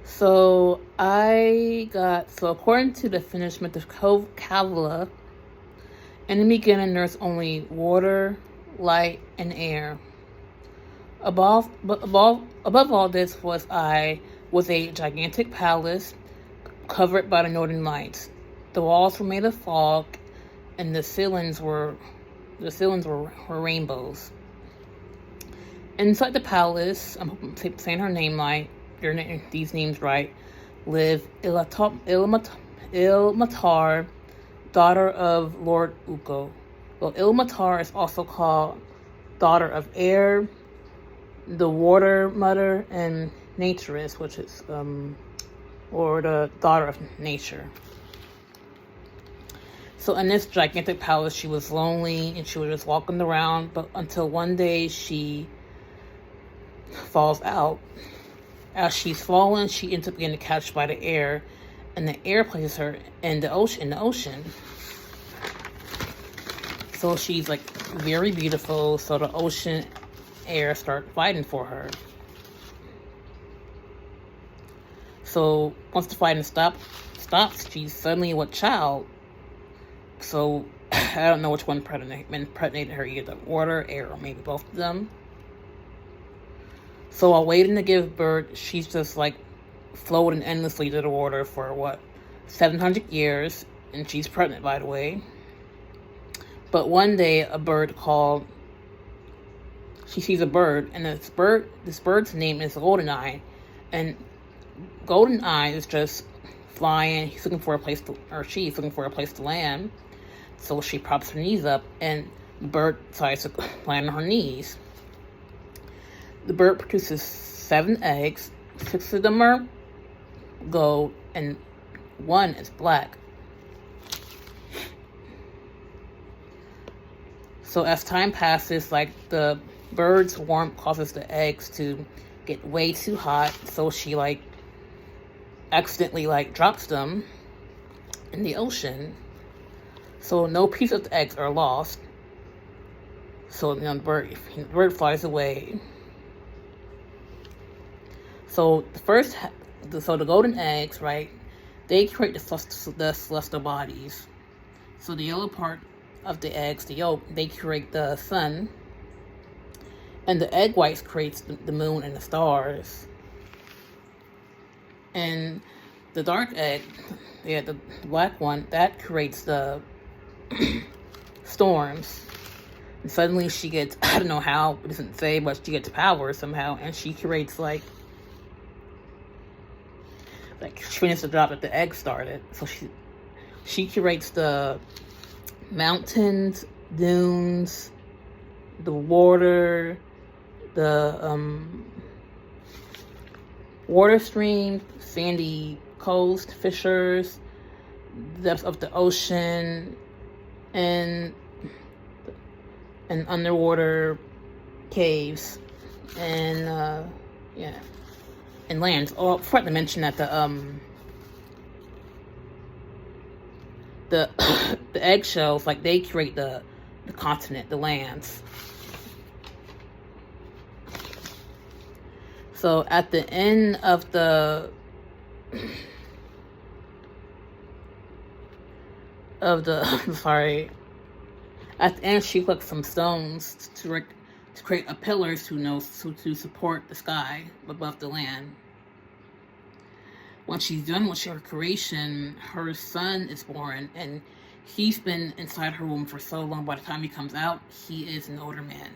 So according to the Finnish myth of Kavla, in the beginning there's only water, light, and air. Above all this was a gigantic palace covered by the northern lights. The walls were made of fog, and the ceilings were rainbows. Inside the palace, I'm saying her name right, these names right, lived Ilmatar, daughter of Lord Ukko. Well, Ilmatar is also called daughter of air, the water mother, and naturist, which is or the daughter of nature. So in this gigantic palace, she was lonely and she was just walking around, but until one day she falls out. As she's falling, she ends up getting catched by the air, and the air places her in the ocean. So she's like very beautiful. So the ocean air start fighting for her. So once the fighting stops, she's suddenly with child. So I don't know which one impregnated her, either water, air, or maybe both of them. So while waiting to give birth, she's just like floating endlessly to the water for 700 years, and she's pregnant, by the way. But one day, she sees a bird, and this bird's name is Goldeneye, and Goldeneye is just flying. She's looking for a place to land. So she props her knees up, and the bird decides to land on her knees. The bird produces 7 eggs. 6 of them are gold, and 1 is black. So as time passes, like the bird's warmth causes the eggs to get way too hot, so she accidentally drops them in the ocean. So no piece of the eggs are lost. So the bird flies away. So the golden eggs, right? They create the celestial bodies. So the yellow part of the eggs, the yolk, they create the sun, and the egg whites creates the moon and the stars. And the dark egg, the black one, that creates the storms. And suddenly she gets, I don't know how, it doesn't say, but she gets power somehow, and she creates she finished the job that the egg started. So she creates the mountains, dunes, the water, the water stream, sandy coast, fissures, depths of the ocean, and underwater caves, and and lands. Oh, I forgot to mention that the eggshells, they create the continent, the lands. So at the end of the sorry, at the end she collects some stones to create a pillar to support the sky above the land. When she's done with her creation, her son is born, and he's been inside her womb for so long. By the time he comes out, he is an older man.